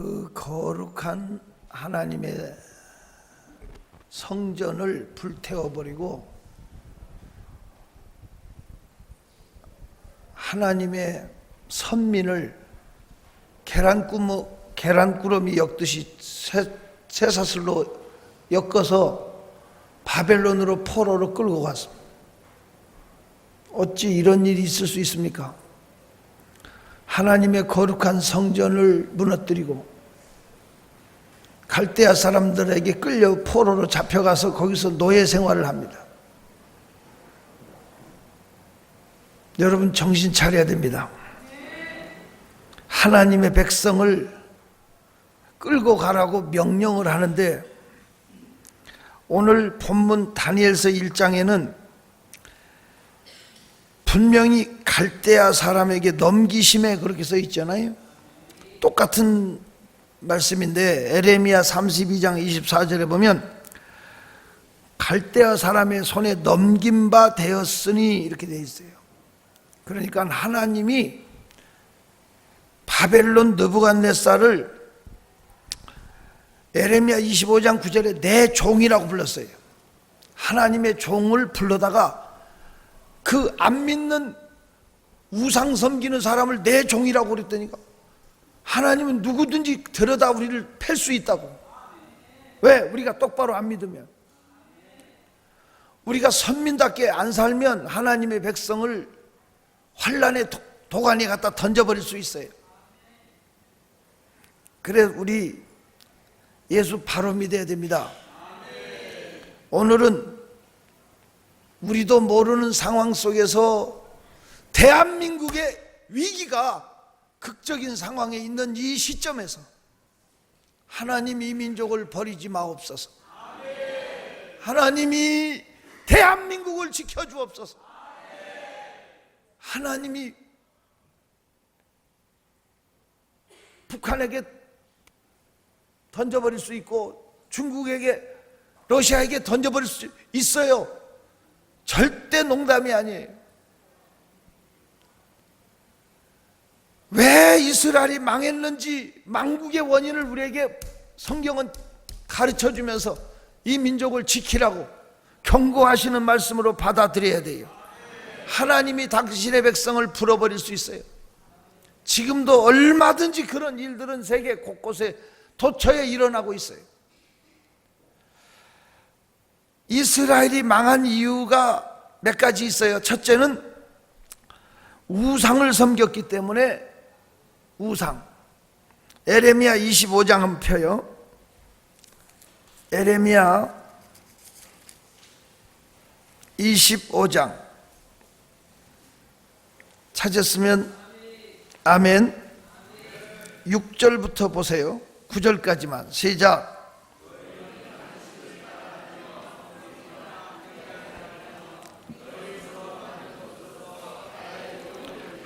그 거룩한 하나님의 성전을 불태워버리고 하나님의 선민을 계란꾸러미 엮듯이 쇠사슬로 엮어서 바벨론으로 포로로 끌고 갔습니다. 어찌 이런 일이 있을 수 있습니까? 하나님의 거룩한 성전을 무너뜨리고 갈대아 사람들에게 끌려 포로로 잡혀가서 거기서 노예 생활을 합니다. 여러분 정신 차려야 됩니다. 하나님의 백성을 끌고 가라고 명령을 하는데 오늘 본문 다니엘서 1장에는 분명히 갈대아 사람에게 넘기심에 그렇게 써 있잖아요. 똑같은 말씀인데 에레미야 32장 24절에 보면 갈대아 사람의 손에 넘긴 바 되었으니 이렇게 되어 있어요. 그러니까 하나님이 바벨론 느부갓네살을 에레미야 25장 9절에 내 종이라고 불렀어요. 하나님의 종을 불러다가 그 안 믿는 우상 섬기는 사람을 내 종이라고 그랬더니까 하나님은 누구든지 데려다 우리를 팰 수 있다고. 왜? 우리가 똑바로 안 믿으면, 우리가 선민답게 안 살면 하나님의 백성을 환란의 도가니에 갖다 던져버릴 수 있어요. 그래 우리 예수 바로 믿어야 됩니다. 오늘은 우리도 모르는 상황 속에서 대한민국의 위기가 극적인 상황에 있는 이 시점에서 하나님 이 민족을 버리지 마옵소서. 하나님이 대한민국을 지켜주옵소서. 하나님이 북한에게 던져버릴 수 있고 중국에게, 러시아에게 던져버릴 수 있어요. 절대 농담이 아니에요. 왜 이스라엘이 망했는지 망국의 원인을 우리에게 성경은 가르쳐주면서 이 민족을 지키라고 경고하시는 말씀으로 받아들여야 돼요. 하나님이 당신의 백성을 풀어버릴 수 있어요. 지금도 얼마든지 그런 일들은 세계 곳곳에 도처에 일어나고 있어요. 이스라엘이 망한 이유가 몇 가지 있어요. 첫째는 우상을 섬겼기 때문에. 우상. 에레미야 25장 한번 펴요. 에레미야 25장 찾았으면 아멘. 6절부터 보세요. 9절까지만 시작.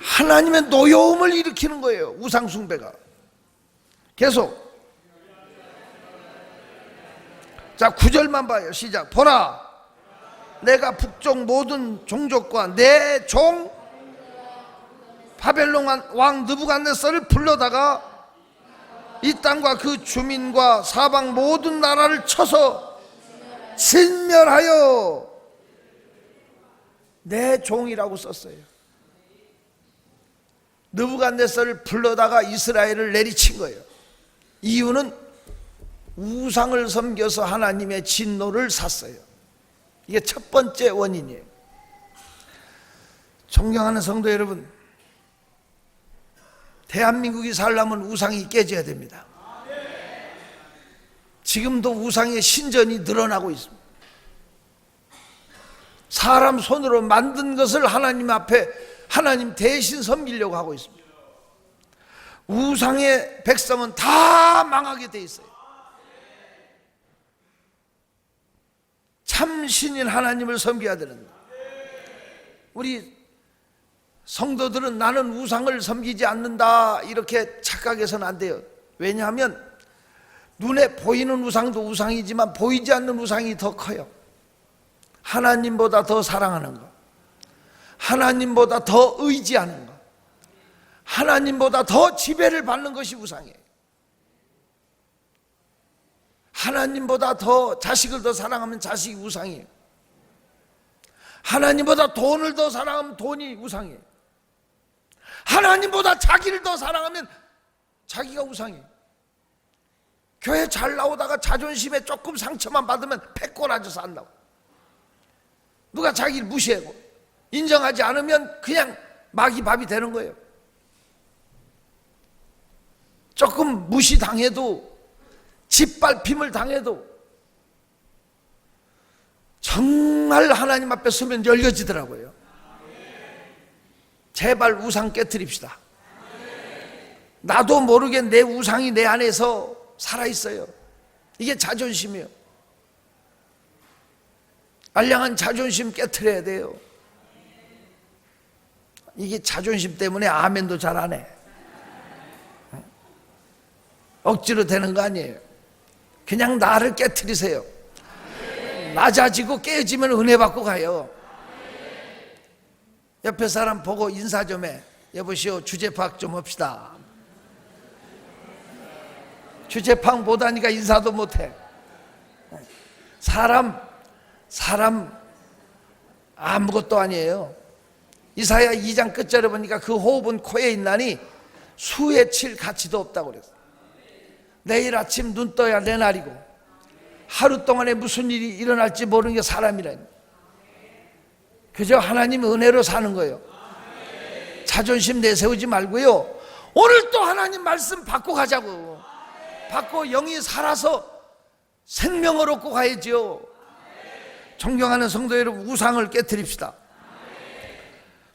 하나님의 노여움을 일으키는 거예요. 우상 숭배가. 계속. 자, 9절만 봐요. 시작. 보라, 내가 북쪽 모든 종족과 내 종 바벨론 왕 느부갓네살을 불러다가 이 땅과 그 주민과 사방 모든 나라를 쳐서 진멸하여. 내 종이라고 썼어요. 느부갓네살을 불러다가 이스라엘을 내리친 거예요. 이유는 우상을 섬겨서 하나님의 진노를 샀어요. 이게 첫 번째 원인이에요. 존경하는 성도 여러분, 대한민국이 살려면 우상이 깨져야 됩니다. 지금도 우상의 신전이 늘어나고 있습니다. 사람 손으로 만든 것을 하나님 앞에 하나님 대신 섬기려고 하고 있습니다. 우상의 백성은 다 망하게 돼 있어요. 참 신인 하나님을 섬겨야 되는데 우리 성도들은 나는 우상을 섬기지 않는다 이렇게 착각해서는 안 돼요. 왜냐하면 눈에 보이는 우상도 우상이지만 보이지 않는 우상이 더 커요. 하나님보다 더 사랑하는 것, 하나님보다 더 의지하는 것, 하나님보다 더 지배를 받는 것이 우상이에요. 하나님보다 더 자식을 더 사랑하면 자식이 우상이에요. 하나님보다 돈을 더 사랑하면 돈이 우상이에요. 하나님보다 자기를 더 사랑하면 자기가 우상이에요. 교회 잘 나오다가 자존심에 조금 상처만 받으면 패꼴아져서 한다고. 누가 자기를 무시하고 인정하지 않으면 그냥 마귀 밥이 되는 거예요. 조금 무시당해도, 짓밟힘을 당해도 정말 하나님 앞에 서면 열려지더라고요. 제발 우상 깨트립시다. 나도 모르게 내 우상이 내 안에서 살아있어요. 이게 자존심이에요. 알량한 자존심 깨트려야 돼요. 이게 자존심 때문에 아멘도 잘 안 해. 억지로 되는 거 아니에요. 그냥 나를 깨트리세요. 낮아지고 깨지면 은혜 받고 가요. 옆에 사람 보고 인사 좀 해. 여보시오, 주제 파악 좀 합시다. 주제 파악 못하니까 인사도 못해. 사람 아무것도 아니에요. 이사야 2장 끝절에 보니까 그 호흡은 코에 있나니 수에 칠 가치도 없다고 그랬어요. 내일 아침 눈 떠야 내 날이고 하루 동안에 무슨 일이 일어날지 모르는 게 사람이라니. 그저 하나님의 은혜로 사는 거예요. 자존심 내세우지 말고요, 오늘 또 하나님 말씀 받고 가자고. 받고 영이 살아서 생명을 얻고 가야죠. 존경하는 성도 여러분, 우상을 깨트립시다.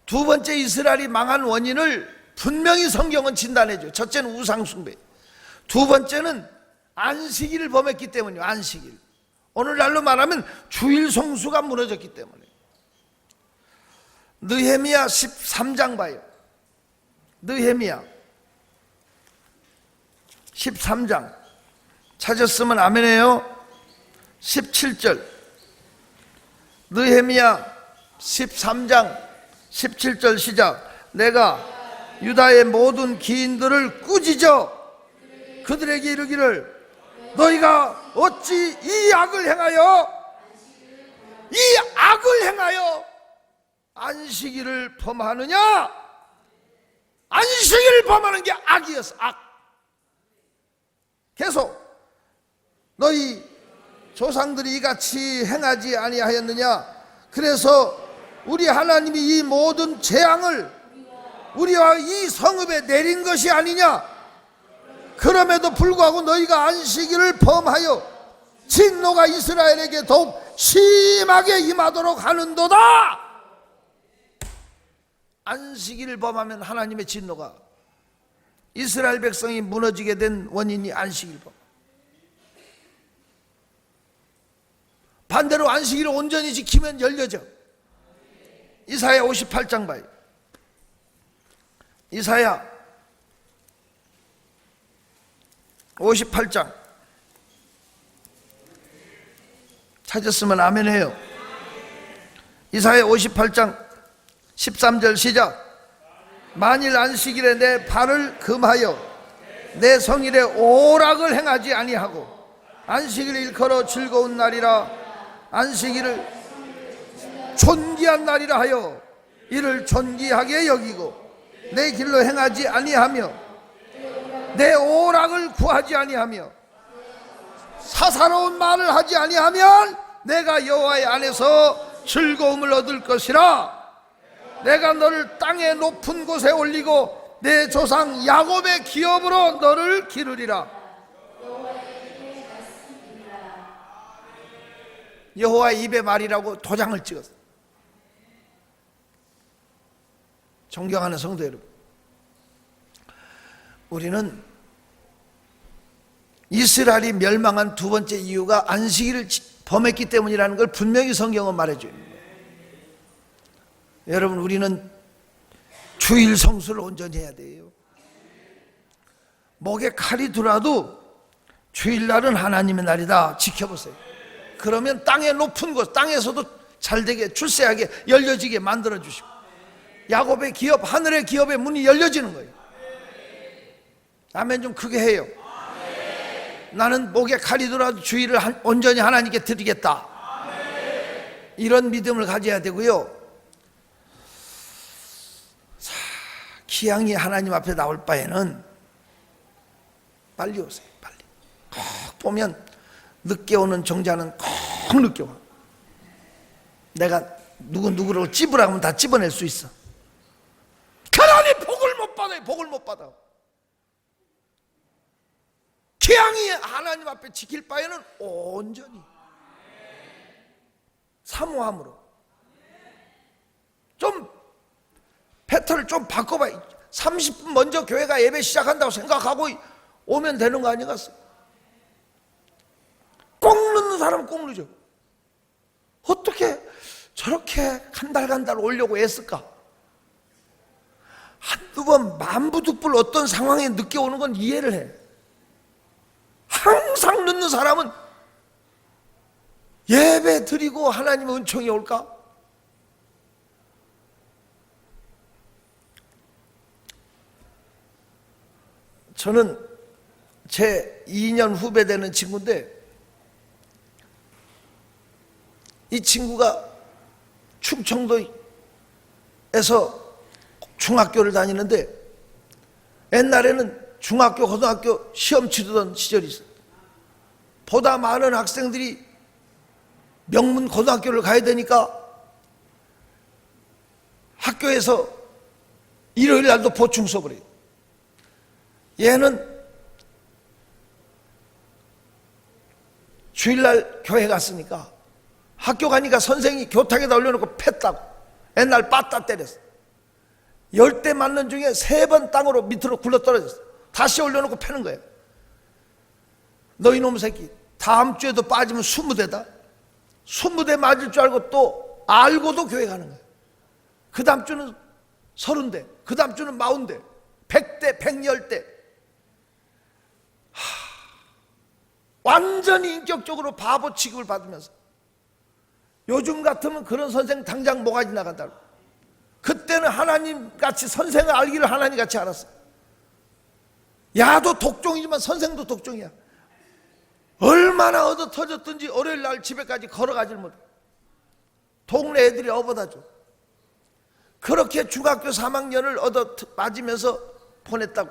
두 번째 이스라엘이 망한 원인을 분명히 성경은 진단해줘요. 첫째는 우상 숭배, 두 번째는 안식일을 범했기 때문이에요. 안식일, 오늘날로 말하면 주일 성수가 무너졌기 때문에. 느헤미야 13장 봐요. 느헤미야 13장 찾았으면 아멘해요. 17절, 느헤미야 13장 17절 시작. 내가 유다의 모든 기인들을 꾸짖어 그들에게 이르기를 너희가 어찌 이 악을 행하여 안식일을 범하느냐. 안식일을 범하는 게 악이었어. 악. 계속 너희 조상들이 이같이 행하지 아니하였느냐. 그래서 우리 하나님이 이 모든 재앙을 우리와 이 성읍에 내린 것이 아니냐. 그럼에도 불구하고 너희가 안식일을 범하여 진노가 이스라엘에게 더욱 심하게 임하도록 하는도다. 안식일을 범하면 하나님의 진노가, 이스라엘 백성이 무너지게 된 원인이 안식일 범. 반대로 안식일을 온전히 지키면 열려져. 이사야 58장 봐요. 이사야 58장 찾았으면 아멘해요. 이사야 58장 13절 시작. 만일 안식일에 내 발을 금하여 내 성일에 오락을 행하지 아니하고 안식일을 일컬어 즐거운 날이라 안식일을 존귀한 날이라 하여 이를 존귀하게 여기고 내 길로 행하지 아니하며 내 오락을 구하지 아니하며 사사로운 말을 하지 아니하면 내가 여호와의 안에서 즐거움을 얻을 것이라. 내가 너를 땅의 높은 곳에 올리고 내 조상 야곱의 기업으로 너를 기르리라. 여호와의 입의 말이라고 도장을 찍었어. 존경하는 성도 여러분, 우리는 이스라엘이 멸망한 두 번째 이유가 안식일을 범했기 때문이라는 걸 분명히 성경은 말해줘요. 여러분, 우리는 주일 성수를 온전히 해야 돼요. 목에 칼이 들어도 주일날은 하나님의 날이다 지켜보세요. 그러면 땅의 높은 곳, 땅에서도 잘되게 출세하게 열려지게 만들어주시고 야곱의 기업, 하늘의 기업의 문이 열려지는 거예요. 아멘 좀 크게 해요. 나는 목에 칼이 들어도 주의를 온전히 하나님께 드리겠다. 이런 믿음을 가져야 되고요. 자, 기왕이 하나님 앞에 나올 바에는 빨리 오세요. 빨리. 꼭 보면 늦게 오는 정자는 꼭 늦게 와. 내가 누구를 찝으라고 하면 다 찝어낼 수 있어. 그러니 복을 못 받아요. 복을 못 받아. 기왕이 하나님 앞에 지킬 바에는 온전히 사모함으로 좀 패턴을 좀 바꿔봐. 30분 먼저 교회가 예배 시작한다고 생각하고 오면 되는 거 아니겠어요? 꼭 늦는 사람은 꼭 늦어. 어떻게 저렇게 간달간달 오려고 애쓸까? 한두 번 만부득불 어떤 상황에 늦게 오는 건 이해를 해. 항상 늦는 사람은 예배 드리고 하나님의 은총이 올까? 저는 제 2년 후배 되는 친구인데, 이 친구가 충청도에서 중학교를 다니는데, 옛날에는 중학교, 고등학교 시험 치르던 시절이 있어요. 보다 많은 학생들이 명문 고등학교를 가야 되니까 학교에서 일요일 날도 보충 수업을 해요. 얘는 주일날 교회 갔으니까 학교 가니까 선생이 교탁에다 올려놓고 팼다고 옛날 빠따 때렸어. 10대 맞는 중에 3번 땅으로 밑으로 굴러떨어졌어. 다시 올려놓고 패는 거예요. 너 이놈 새끼, 다음 주에도 빠지면 20대다. 20대 맞을 줄 알고 또 알고도 교회 가는 거예요. 그 다음 주는 30대, 그 다음 주는 40대, 100대, 110대. 완전히 인격적으로 바보 취급을 받으면서, 요즘 같으면 그런 선생 당장 모가지 나간다고. 그때는 하나님같이 선생을 알기를 하나님같이 알았어요. 야도 독종이지만 선생도 독종이야. 얼마나 얻어 터졌든지 월요일 날 집에까지 걸어가질 못해. 동네 애들이 업어다 줘. 그렇게 중학교 3학년을 얻어 맞으면서 보냈다고.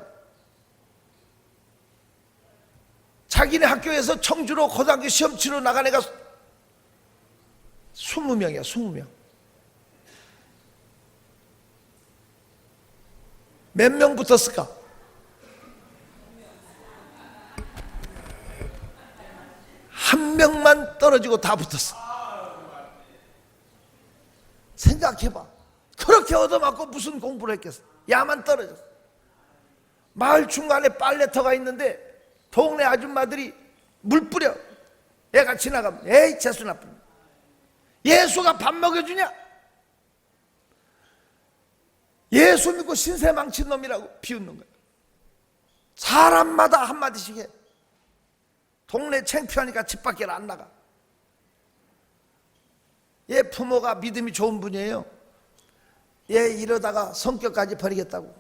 자기네 학교에서 청주로 고등학교 시험 치러 나간 애가 20명이야. 20명. 몇 명 붙었을까? 한 명만 떨어지고 다 붙었어. 생각해봐. 그렇게 얻어맞고 무슨 공부를 했겠어? 야만 떨어졌어. 마을 중간에 빨래터가 있는데 동네 아줌마들이 물 뿌려. 애가 지나가면 에이 재수 나쁜, 예수가 밥 먹여주냐? 예수 믿고 신세 망친 놈이라고 비웃는 거야. 사람마다 한마디씩 해. 동네 창피하니까 집 밖에 안 나가. 얘 부모가 믿음이 좋은 분이에요. 얘 이러다가 성격까지 버리겠다고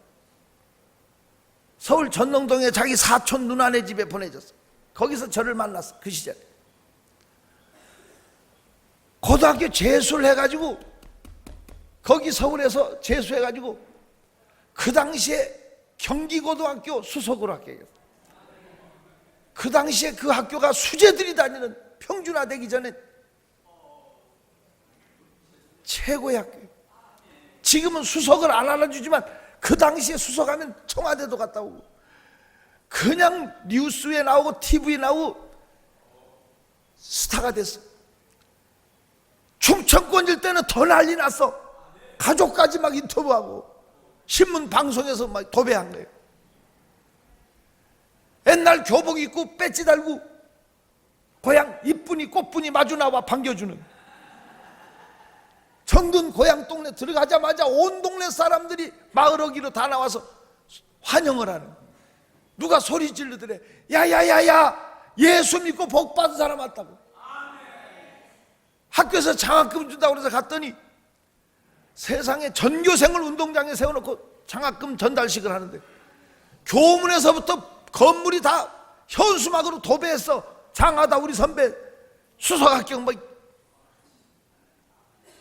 서울 전농동에 자기 사촌 누나네 집에 보내줬어. 거기서 저를 만났어. 그 시절에 고등학교 재수를 해가지고, 거기 서울에서 재수해가지고 그 당시에 경기고등학교 수석으로 합격했어. 그 당시에 그 학교가 수재들이 다니는, 평준화되기 전에 최고의 학교예요. 지금은 수석을 안 알아주지만 그 당시에 수석하면 청와대도 갔다 오고, 그냥 뉴스에 나오고 TV에 나오고 스타가 됐어. 충청권일 때는 더 난리 났어. 가족까지 막 인터뷰하고 신문 방송에서 막 도배한 거예요. 옛날 교복 입고 배지 달고 고향 이쁜이 꽃분이 마주 나와 반겨주는, 정든 고향 동네 들어가자마자 온 동네 사람들이 마을 어기로 다 나와서 환영을 하는. 누가 소리 지르더래. 야야야야, 예수 믿고 복 받은 사람 왔다고. 학교에서 장학금 준다고 그래서 갔더니 세상에 전교생을 운동장에 세워놓고 장학금 전달식을 하는데, 교문에서부터 건물이 다 현수막으로 도배했어. 장하다 우리 선배 수석합격. 뭐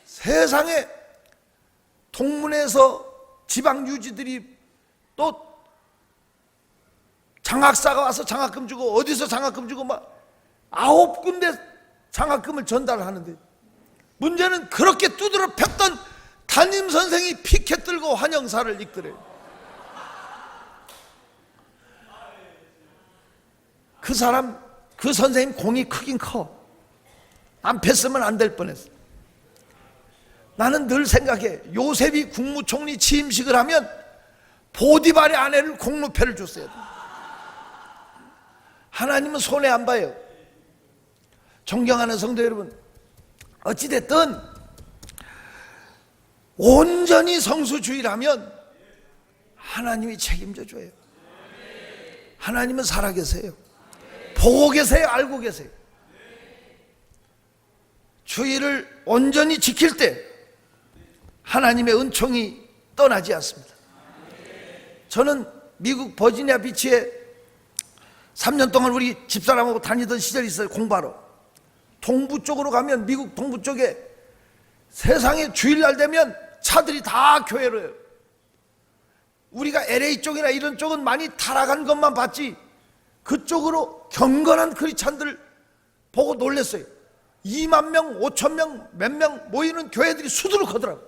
세상에 동문에서 지방 유지들이 또 장학사가 와서 장학금 주고 어디서 장학금 주고 막 9군데 장학금을 전달하는데, 문제는 그렇게 두드러 팼던 담임 선생이 피켓 들고 환영사를 읽더래요. 그 사람, 그 선생님 공이 크긴 커. 안 팼으면 안 될 뻔했어. 나는 늘 생각해. 요셉이 국무총리 취임식을 하면 보디발의 아내를 공로패를 줬어야 돼. 하나님은 손해 안 봐요. 존경하는 성도 여러분, 어찌됐든 온전히 성수주의라면 하나님이 책임져 줘요. 하나님은 살아계세요. 보고 계세요. 알고 계세요. 주의를 온전히 지킬 때 하나님의 은총이 떠나지 않습니다. 저는 미국 버지니아 비치에 3년 동안 우리 집사람하고 다니던 시절이 있어요. 공부하러. 동부 쪽으로 가면, 미국 동부 쪽에 세상에 주일날 되면 차들이 다 교회로 해요. 우리가 LA 쪽이나 이런 쪽은 많이 타락한 것만 봤지, 그쪽으로 경건한 크리스찬들 보고 놀랐어요. 2만 명, 5천 명, 몇 명 모이는 교회들이 수두룩하더라고.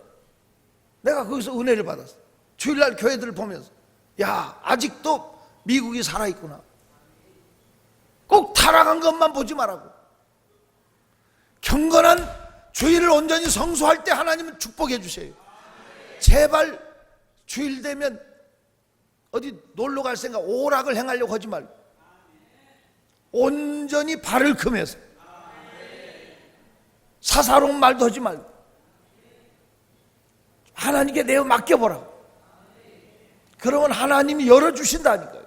내가 거기서 은혜를 받았어. 주일날 교회들을 보면서, 야, 아직도 미국이 살아있구나. 꼭 타락한 것만 보지 말라고. 경건한 주일을 온전히 성수할 때 하나님은 축복해 주세요. 제발 주일 되면 어디 놀러 갈 생각, 오락을 행하려고 하지 말고 온전히 발을 금해서 사사로운 말도 하지 말고 하나님께 내어 맡겨보라고. 그러면 하나님이 열어주신다니까요.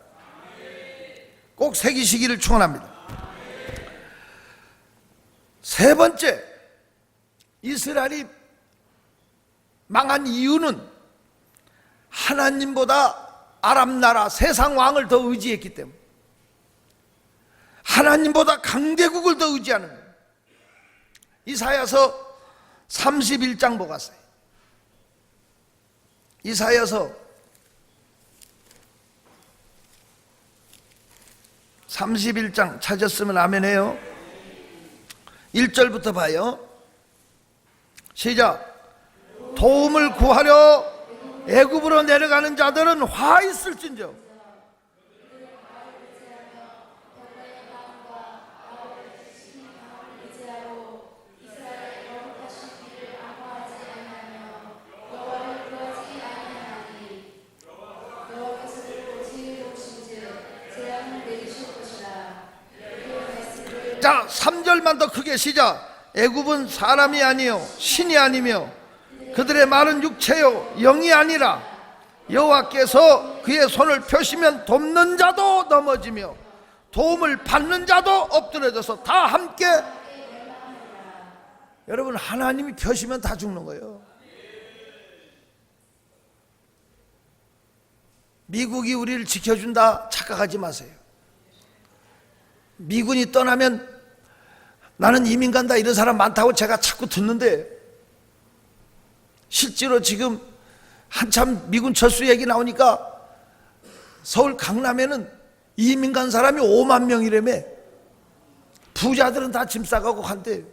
꼭 새기시기를 축원합니다. 세 번째, 이스라엘이 망한 이유는 하나님보다 아람 나라 세상 왕을 더 의지했기 때문에, 하나님보다 강대국을 더 의지하는 거예요. 이사야서 31장 보았어요. 이사야서 31장 찾았으면 아멘해요. 1절부터 봐요. 시작. 도움을 구하려 애굽으로 내려가는 자들은 화 있을진저. 자, 3절만 더 크게 시작. 애굽은 사람이 아니요 신이 아니며 그들의 말은 육체요 영이 아니라 여호와께서 그의 손을 펴시면 돕는 자도 넘어지며 도움을 받는 자도 엎드려져서 다 함께. 여러분, 하나님이 펴시면 다 죽는 거예요. 미국이 우리를 지켜준다 착각하지 마세요. 미군이 떠나면 나는 이민 간다 이런 사람 많다고 제가 자꾸 듣는데, 실제로 지금 한참 미군 철수 얘기 나오니까 서울 강남에는 이민 간 사람이 5만 명이라며. 부자들은 다 짐 싸가고 간대.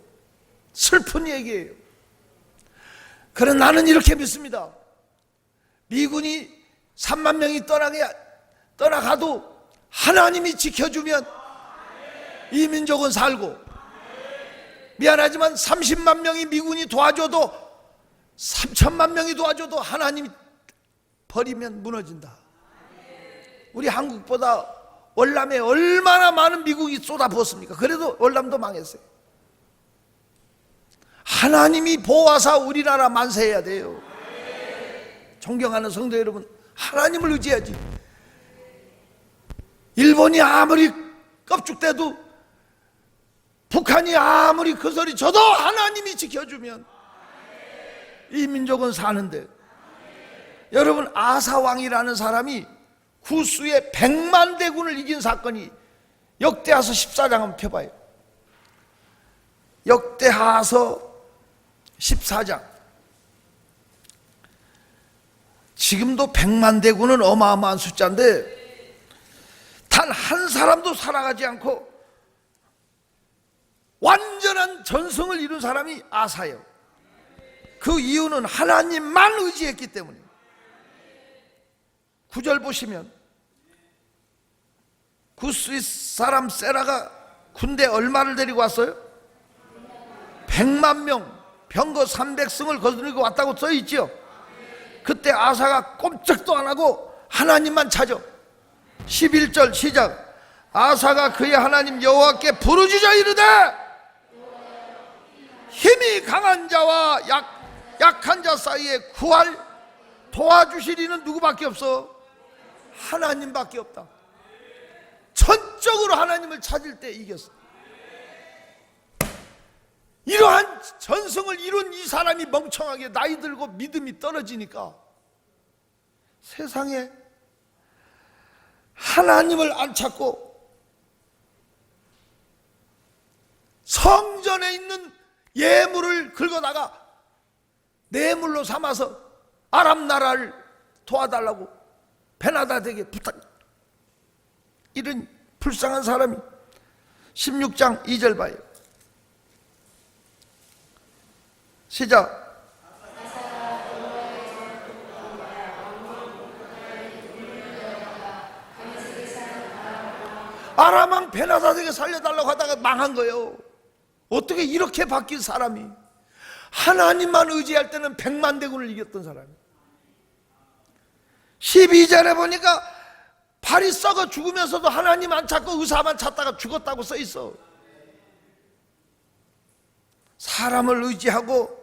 슬픈 얘기예요. 그러나 나는 이렇게 믿습니다. 미군이 3만 명이 떠나가도 하나님이 지켜주면 이 민족은 살고, 미안하지만 30만 명이 미군이 도와줘도 3천만 명이 도와줘도 하나님이 버리면 무너진다. 우리 한국보다 월남에 얼마나 많은 미국이 쏟아부었습니까? 그래도 월남도 망했어요. 하나님이 보호하사 우리나라 만세해야 돼요. 존경하는 성도 여러분, 하나님을 의지해야지. 일본이 아무리 껍죽대도, 북한이 아무리 그 소리 쳐도 하나님이 지켜주면 이 민족은 사는데. 여러분, 아사왕이라는 사람이 구스의 100만 대군을 이긴 사건이 역대하서 14장 한번 펴봐요. 역대하서 14장. 지금도 100만 대군은 어마어마한 숫자인데 단 한 사람도 살아가지 않고 완전한 전성을 이룬 사람이 아사예요. 그 이유는 하나님만 의지했기 때문이에요. 9절 보시면 구스윗 사람 세라가 군대 얼마를 데리고 왔어요? 100만 명, 병거 300승을 거느리고 왔다고 써있죠. 그때 아사가 꼼짝도 안 하고 하나님만 찾아. 11절 시작. 아사가 그의 하나님 여호와께 부르짖어 이르되 힘이 강한 자와 약한 자 사이에 구할 도와주실 이는 누구밖에 없어? 하나님밖에 없다. 전적으로 하나님을 찾을 때 이겼어. 이러한 전성을 이룬 이 사람이 멍청하게 나이 들고 믿음이 떨어지니까 세상에 하나님을 안 찾고 성전에 있는 예물을 긁어다가 뇌물로 삼아서 아람 나라를 도와달라고 베나다에게 부탁. 이런 불쌍한 사람이 16장 2절 봐요. 시작. 아람 왕 베나다에게 살려달라고 하다가 망한 거예요. 어떻게 이렇게 바뀐 사람이 하나님만 의지할 때는 100만 대군을 이겼던 사람이 12절에 보니까 발이 썩어 죽으면서도 하나님 안 찾고 의사만 찾다가 죽었다고 써 있어. 사람을 의지하고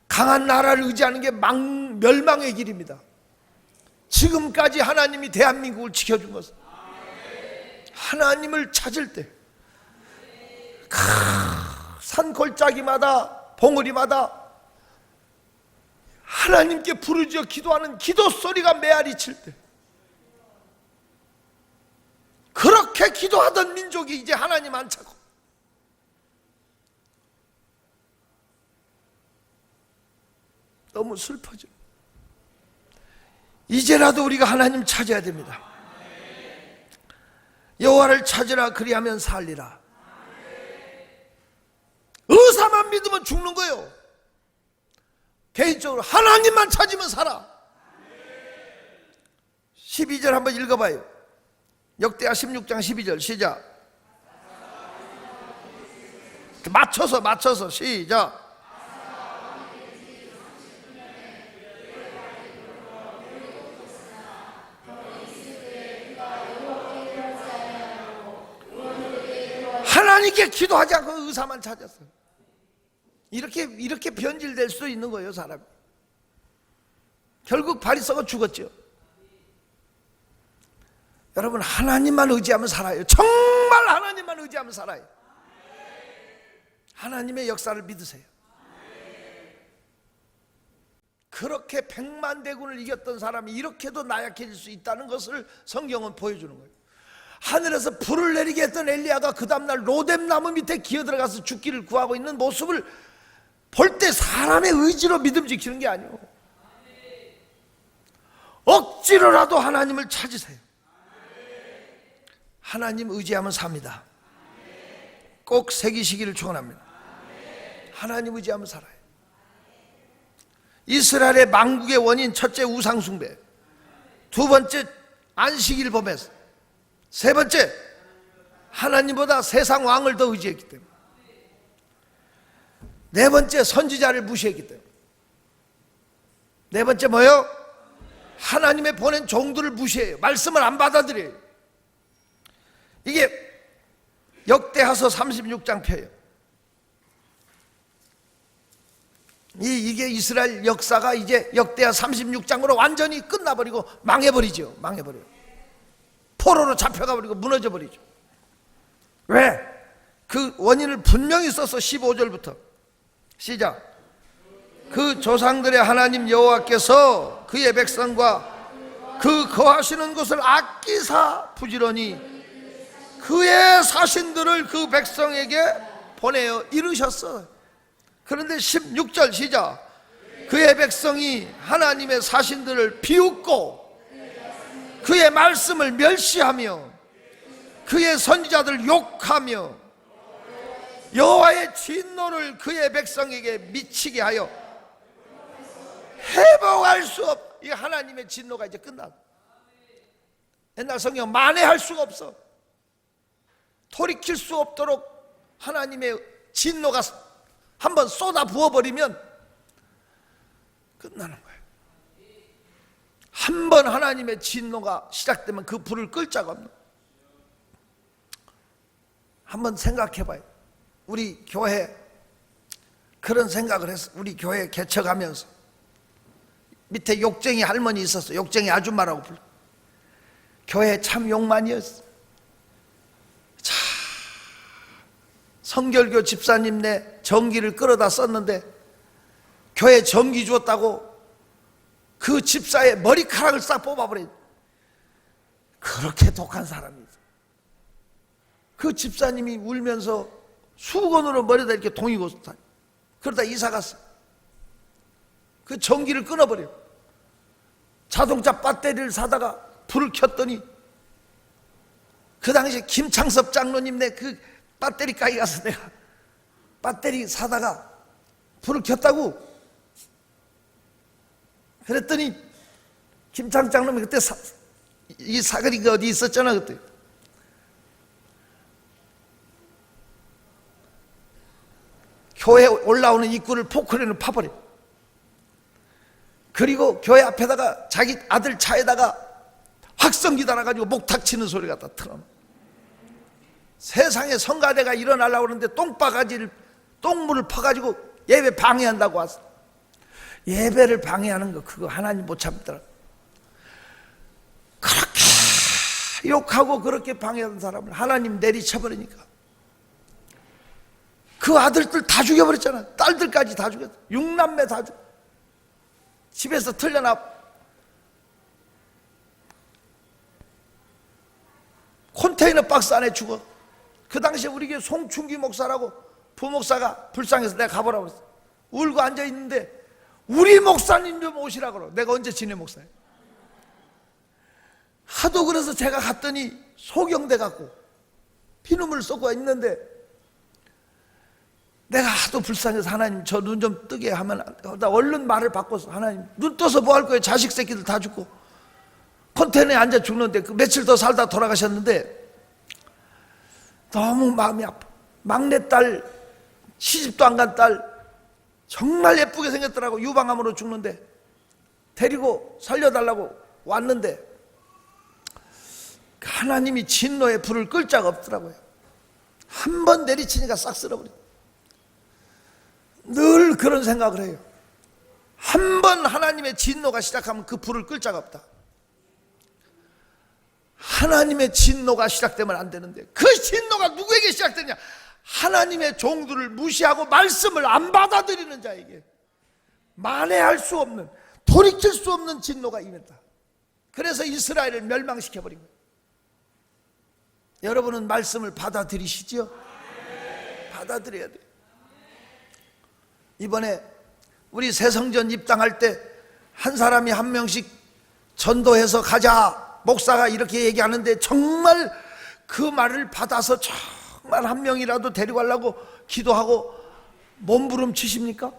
강한 나라를 의지하는 게 멸망의 길입니다. 지금까지 하나님이 대한민국을 지켜준 것은 하나님을 찾을 때 산골짜기마다 봉우리마다 하나님께 부르짖어 기도하는 기도 소리가 메아리 칠 때 그렇게 기도하던 민족이 이제 하나님 안 찾고 너무 슬퍼져. 이제라도 우리가 하나님 찾아야 됩니다. 여호와를 찾으라 그리하면 살리라. 의사만 믿으면 죽는 거예요. 개인적으로 하나님만 찾으면 살아. 12절 한번 읽어봐요. 역대하 16장 12절 시작. 맞춰서 시작. 하나님께 기도하지 않고 의사만 찾았어요. 이렇게 변질될 수 있는 거예요, 사람이. 결국 발이 썩어 죽었죠. 여러분, 하나님만 의지하면 살아요. 정말 하나님만 의지하면 살아요. 하나님의 역사를 믿으세요. 그렇게 100만 대군을 이겼던 사람이 이렇게도 나약해질 수 있다는 것을 성경은 보여주는 거예요. 하늘에서 불을 내리게 했던 엘리야가 그 다음날 로뎀 나무 밑에 기어들어가서 죽기를 구하고 있는 모습을 볼 때 사람의 의지로 믿음 지키는 게 아니에요. 억지로라도 하나님을 찾으세요. 하나님 의지하면 삽니다. 꼭 새기시기를 축원합니다. 하나님 의지하면 살아요. 이스라엘의 망국의 원인, 첫째 우상 숭배, 두 번째 안식일 범했어, 세 번째 하나님보다 세상 왕을 더 의지했기 때문에, 네 번째 선지자를 무시했기 때문에, 네 번째 뭐예요? 하나님의 보낸 종들을 무시해요. 말씀을 안 받아들여요. 이게 역대하서 36장 펴요. 이게 이스라엘 역사가 이제 역대하 36장으로 완전히 끝나버리고 망해버리죠. 망해버려요. 포로로 잡혀가버리고 무너져버리죠. 왜? 그 원인을 분명히 써서 15절부터 시작. 그 조상들의 하나님 여호와께서 그의 백성과 그 거하시는 곳을 아끼사 부지런히 그의 사신들을 그 백성에게 보내어 이르셨어. 그런데 16절 시작. 그의 백성이 하나님의 사신들을 비웃고 그의 말씀을 멸시하며 그의 선지자들 욕하며 여호와의 진노를 그의 백성에게 미치게 하여 회복할 수 없. 이 하나님의 진노가 이제 끝났다. 옛날 성경 만회할 수가 없어. 돌이킬 수 없도록 하나님의 진노가 한번 쏟아 부어버리면 끝나는 거예요. 한번 하나님의 진노가 시작되면 그 불을 끌 자가 없는 거예요. 한번 생각해봐요. 우리 교회 그런 생각을 했어. 우리 교회 개척하면서 밑에 욕쟁이 할머니 있었어. 욕쟁이 아줌마라고 불러. 교회 참 욕만이었어. 자, 성결교 집사님네 전기를 끌어다 썼는데 교회 전기 주었다고 그 집사의 머리카락을 싹 뽑아버려. 그렇게 독한 사람이 있어. 그 집사님이 울면서 수건으로 머리에다 이렇게 동이고 다니. 그러다 이사 갔어. 그 전기를 끊어버려. 자동차 배터리를 사다가 불을 켰더니 그 당시에 김창섭 장로님네 그 배터리 가게 가서 내가 배터리 사다가 불을 켰다고. 그랬더니 김창섭 장로님이 그때 이 사거리가 어디 있었잖아. 그때 교회 올라오는 입구를 포크레인을 파버려. 그리고 교회 앞에다가 자기 아들 차에다가 확성기 달아가지고 목탁 치는 소리가 다 틀어. 세상에 성가대가 일어나려고 그러는데 똥물을 퍼가지고 예배 방해한다고 왔어. 예배를 방해하는 거 그거 하나님 못 참더라. 그렇게 욕하고 그렇게 방해하는 사람을 하나님 내리쳐버리니까 그 아들들 다 죽여버렸잖아. 딸들까지 다 죽였어. 6남매 다 죽였어. 집에서 틀려나 컨테이너 박스 안에 죽어. 그 당시에 우리 교회 송충기 목사라고 부목사가 불쌍해서 내가 가보라고 그랬어. 울고 앉아있는데 우리 목사님 좀 오시라고 그러. 내가 언제 지내 목사야. 하도 그래서 제가 갔더니 소경돼 갖고 피눈물 쏟고 있는데 내가 하도 불쌍해서 하나님 저 눈 좀 뜨게 하면 나 얼른 말을 바꿔서 하나님 눈 떠서 뭐 할 거예요. 자식 새끼들 다 죽고 컨테이너에 앉아 죽는데 그 며칠 더 살다 돌아가셨는데 너무 마음이 아파. 막내딸 시집도 안 간 딸 정말 예쁘게 생겼더라고. 유방암으로 죽는데 데리고 살려달라고 왔는데 하나님이 진노의 불을 끌 자가 없더라고요. 한 번 내리치니까 싹 쓸어버려. 늘 그런 생각을 해요. 한 번 하나님의 진노가 시작하면 그 불을 끌 자가 없다. 하나님의 진노가 시작되면 안 되는데 그 진노가 누구에게 시작되냐? 하나님의 종들을 무시하고 말씀을 안 받아들이는 자에게 만회할 수 없는, 돌이킬 수 없는 진노가 임했다. 그래서 이스라엘을 멸망시켜버린 거예요. 여러분은 말씀을 받아들이시지요? 받아들여야 돼요. 이번에 우리 새성전 입당할 때 한 사람이 한 명씩 전도해서 가자 목사가 이렇게 얘기하는데 정말 그 말을 받아서 정말 한 명이라도 데려가려고 기도하고 몸부림치십니까?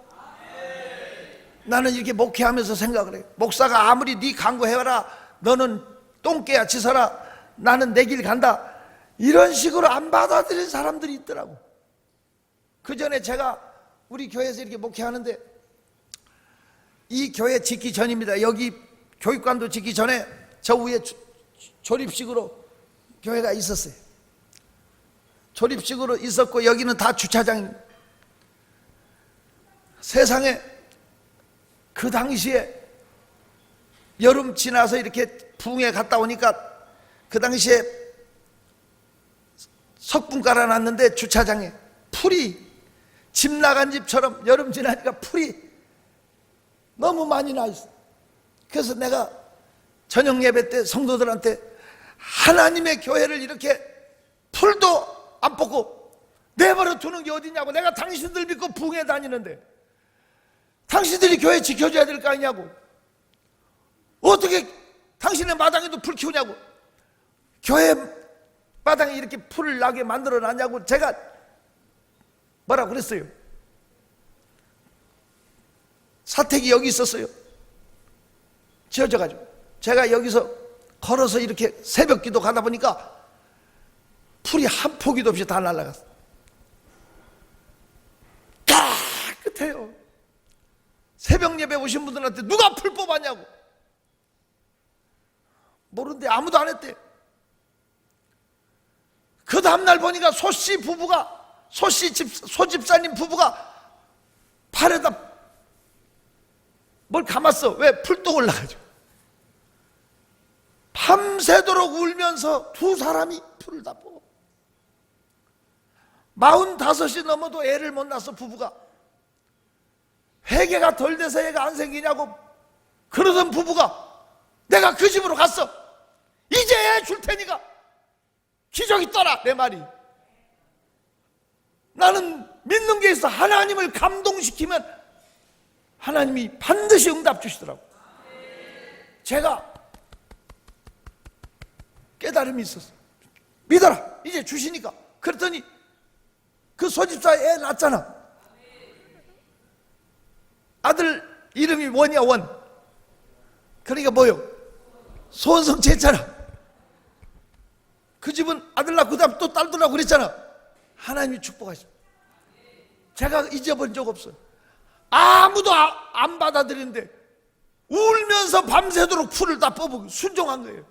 나는 이렇게 목회하면서 생각을 해요. 목사가 아무리 네 강구해라, 너는 똥개야 지서라, 나는 내 길 간다, 이런 식으로 안 받아들인 사람들이 있더라고. 그 전에 제가 우리 교회에서 이렇게 목회하는데 이 교회 짓기 전입니다. 여기 교육관도 짓기 전에 저 위에 조립식으로 교회가 있었어요. 조립식으로 있었고 여기는 다 주차장입니다. 세상에 그 당시에 여름 지나서 이렇게 부흥회 갔다 오니까 그 당시에 석분 깔아놨는데 주차장에 풀이 집 나간 집처럼 여름 지나니까 풀이 너무 많이 나 있어. 그래서 내가 저녁 예배 때 성도들한테 하나님의 교회를 이렇게 풀도 안 뽑고 내버려 두는 게 어디냐고. 내가 당신들 믿고 부흥회 다니는데 당신들이 교회 지켜줘야 될 거 아니냐고. 어떻게 당신의 마당에도 풀 키우냐고. 교회 마당에 이렇게 풀을 나게 만들어 놨냐고. 제가 뭐라고 그랬어요. 사택이 여기 있었어요. 지어져가지고 제가 여기서 걸어서 이렇게 새벽 기도 가다 보니까 풀이 한 포기도 없이 다 날아갔어. 깨끗해요. 새벽 예배 오신 분들한테 누가 풀 뽑았냐고. 모르는데 아무도 안 했대. 그 다음날 보니까 소집사님 부부가 팔에다 뭘 감았어. 왜? 풀도 올라가지고. 밤새도록 울면서 두 사람이 풀을 다 뽑아. 45이 넘어도 애를 못 낳아서 부부가 회개가 덜 돼서 애가 안 생기냐고 그러던 부부가 내가 그 집으로 갔어. 이제 애 줄 테니까 기적이 떠나. 내 말이. 나는 믿는 게 있어. 하나님을 감동시키면 하나님이 반드시 응답 주시더라고. 제가 깨달음이 있었어. 믿어라. 이제 주시니까. 그랬더니 그 소집사 애 낳았잖아. 아들 이름이 원이야. 원. 그러니까 뭐요? 소원성 제잖아. 그 집은 아들 낳고 그다음 또 딸도 낳고 그랬잖아. 하나님이 축복하셔. 제가 잊어버린 적 없어요. 아무도 안 받아들이는데 울면서 밤새도록 풀을 다 뽑고 순종한 거예요.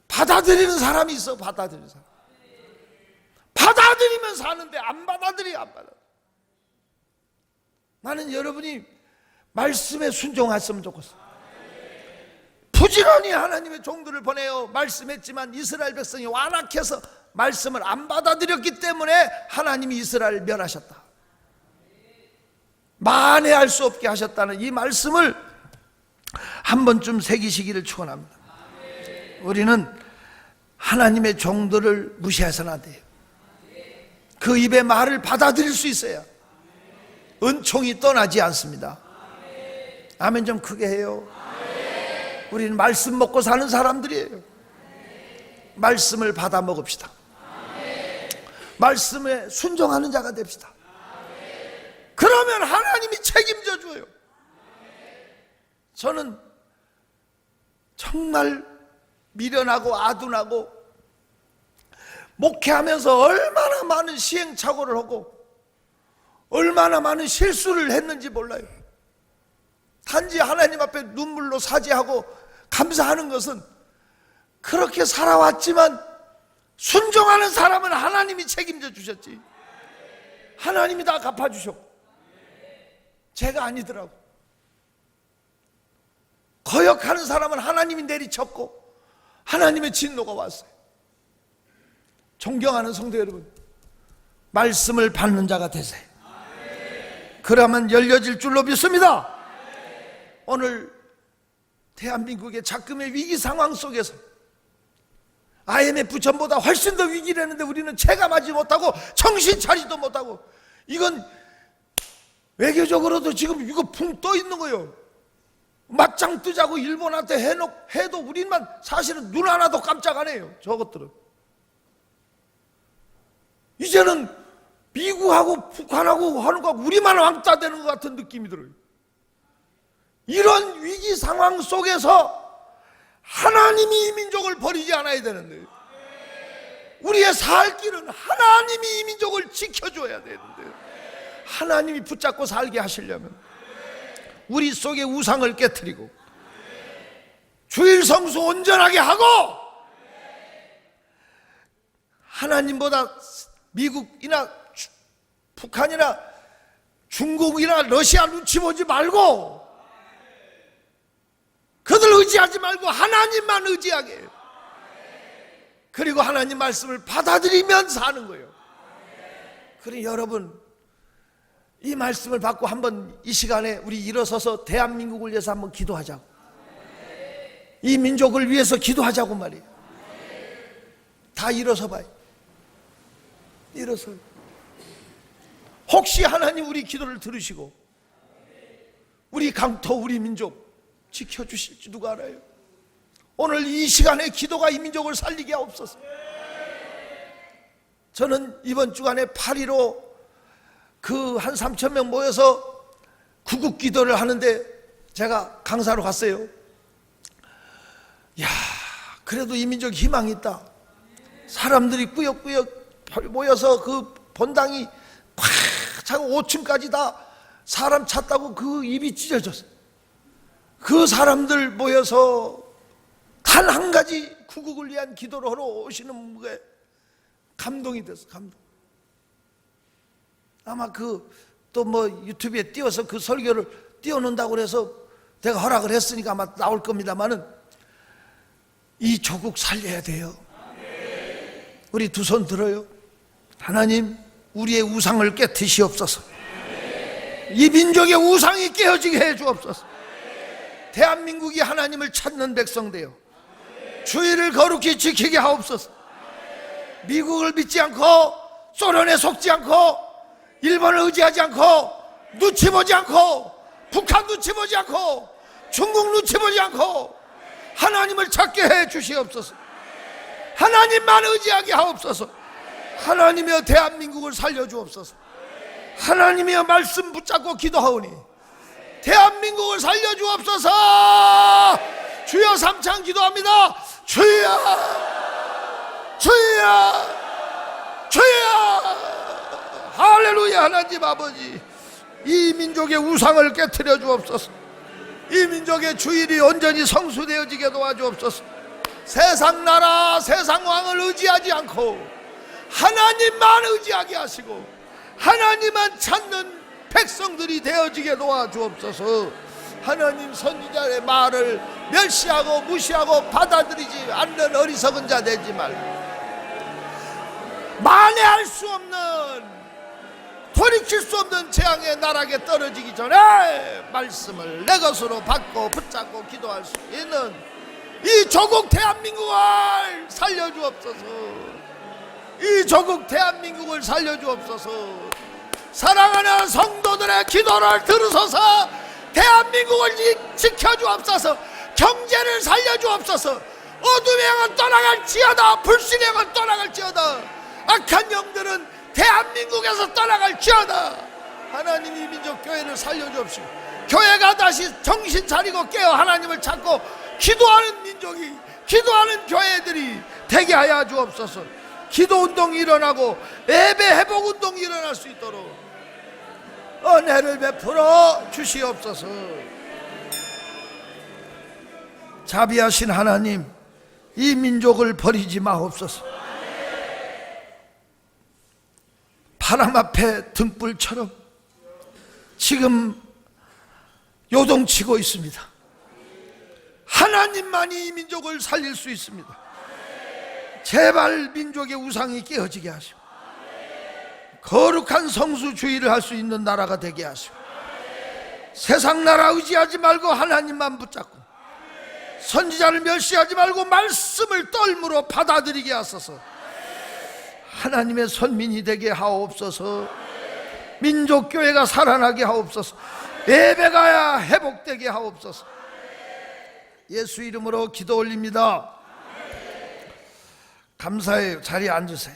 받아들이는 사람이 있어. 받아들이는 사람. 받아들이면 사는데 안 받아들여. 안 받아들여. 나는 여러분이 말씀에 순종했으면 좋겠어. 부지런히 하나님의 종들을 보내어 말씀했지만 이스라엘 백성이 완악해서 말씀을 안 받아들였기 때문에 하나님이 이스라엘을 멸하셨다. 만회할 수 없게 하셨다는 이 말씀을 한 번쯤 새기시기를 축원합니다. 우리는 하나님의 종들을 무시해서는 안 돼요. 그 입의 말을 받아들일 수 있어야 은총이 떠나지 않습니다. 아멘 좀 크게 해요. 우리는 말씀 먹고 사는 사람들이에요. 말씀을 받아 먹읍시다. 말씀에 순종하는 자가 됩시다. 그러면 하나님이 책임져 줘요. 저는 정말 미련하고 아둔하고 목회하면서 얼마나 많은 시행착오를 하고 얼마나 많은 실수를 했는지 몰라요. 단지 하나님 앞에 눈물로 사죄하고 감사하는 것은 그렇게 살아왔지만 순종하는 사람은 하나님이 책임져 주셨지. 하나님이 다 갚아주셨고 제가 아니더라고. 거역하는 사람은 하나님이 내리쳤고 하나님의 진노가 왔어요. 존경하는 성도 여러분, 말씀을 받는 자가 되세요. 그러면 열려질 줄로 믿습니다. 오늘 대한민국의 작금의 위기 상황 속에서 IMF 전보다 훨씬 더 위기라는데 우리는 체감하지 못하고 정신 차리지도 못하고 이건 외교적으로도 지금 이거 붕 떠 있는 거예요. 맞짱 뜨자고 일본한테 해도 우리만 사실은 눈 하나도 깜짝 안 해요. 저것들은 이제는 미국하고 북한하고 하는 거 우리만 왕따 되는 것 같은 느낌이 들어요. 이런 위기 상황 속에서 하나님이 이 민족을 버리지 않아야 되는데 우리의 살 길은 하나님이 이 민족을 지켜줘야 되는데 하나님이 붙잡고 살게 하시려면 우리 속에 우상을 깨트리고 주일 성수 온전하게 하고 하나님보다 미국이나 북한이나 중국이나 러시아 눈치 보지 말고 그들 의지하지 말고 하나님만 의지하게 그리고 하나님 말씀을 받아들이면 사는 거예요. 그러니 여러분 이 말씀을 받고 한번 이 시간에 우리 일어서서 대한민국을 위해서 한번 기도하자고 이 민족을 위해서 기도하자고 말이에요. 다 일어서 봐요. 일어서요. 혹시 하나님 우리 기도를 들으시고 우리 강토 우리 민족 지켜주실지 누가 알아요? 오늘 이 시간에 기도가 이 민족을 살리게 하옵소서. 저는 이번 주간에 8.15 그 한 3,000명 모여서 구국 기도를 하는데 제가 강사로 갔어요. 야, 그래도 이 민족에 희망이 있다. 사람들이 꾸역꾸역 모여서 그 본당이 팍 차고 5층까지 다 사람 찼다고 그 입이 찢어졌어요. 그 사람들 모여서 단 한 가지 구국을 위한 기도를 하러 오시는 게 감동이 됐어. 감동. 아마 또 뭐 유튜브에 띄워서 그 설교를 띄워놓는다고 그래서 내가 허락을 했으니까 아마 나올 겁니다만은 이 조국 살려야 돼요. 우리 두 손 들어요. 하나님 우리의 우상을 깨트시옵소서. 이 민족의 우상이 깨어지게 해 주옵소서. 대한민국이 하나님을 찾는 백성 되어 주의를 거룩히 지키게 하옵소서. 미국을 믿지 않고 소련에 속지 않고 일본을 의지하지 않고 눈치 보지 않고 북한 눈치 보지 않고 중국 눈치 보지 않고 하나님을 찾게 해 주시옵소서. 하나님만 의지하게 하옵소서. 하나님이여 대한민국을 살려주옵소서. 하나님이여 말씀 붙잡고 기도하오니 대한민국을 살려주옵소서. 주여 삼창 기도합니다. 주여 주여 주여. 할렐루야. 하나님 아버지 이 민족의 우상을 깨트려 주옵소서. 이 민족의 주일이 온전히 성수되어지게 도와주옵소서. 세상 나라 세상 왕을 의지하지 않고 하나님만 의지하게 하시고 하나님만 찾는 백성들이 되어지게 도와주옵소서. 하나님 선지자의 말을 멸시하고 무시하고 받아들이지 않는 어리석은 자 되지 말고 만회할 수 없는 돌이킬 수 없는 재앙의 나락에 떨어지기 전에 말씀을 내 것으로 받고 붙잡고 기도할 수 있는 이 조국 대한민국을 살려주옵소서. 이 조국 대한민국을 살려주옵소서. 사랑하는 성도들의 기도를 들으소서. 대한민국을 지켜주옵소서. 경제를 살려주옵소서. 어둠의 영은 떠나갈지어다. 불신의 영은 떠나갈지어다. 악한 영들은 대한민국에서 떠나갈지어다. 하나님 이 민족 교회를 살려주옵시고 교회가 다시 정신 차리고 깨어 하나님을 찾고 기도하는 민족이 기도하는 교회들이 되게 하여 주옵소서. 기도운동이 일어나고 예배 회복운동이 일어날 수 있도록 은혜를 베풀어 주시옵소서. 자비하신 하나님 이 민족을 버리지 마옵소서. 바람 앞에 등불처럼 지금 요동치고 있습니다. 하나님만이 이 민족을 살릴 수 있습니다. 제발 민족의 우상이 깨어지게 하시고 거룩한 성수주의를 할 수 있는 나라가 되게 하시고 세상 나라 의지하지 말고 하나님만 붙잡고 선지자를 멸시하지 말고 말씀을 떨므로 받아들이게 하소서. 하나님의 선민이 되게 하옵소서. 민족교회가 살아나게 하옵소서. 예배가 회복되게 하옵소서. 예수 이름으로 기도 올립니다. 감사해요. 자리에 앉으세요.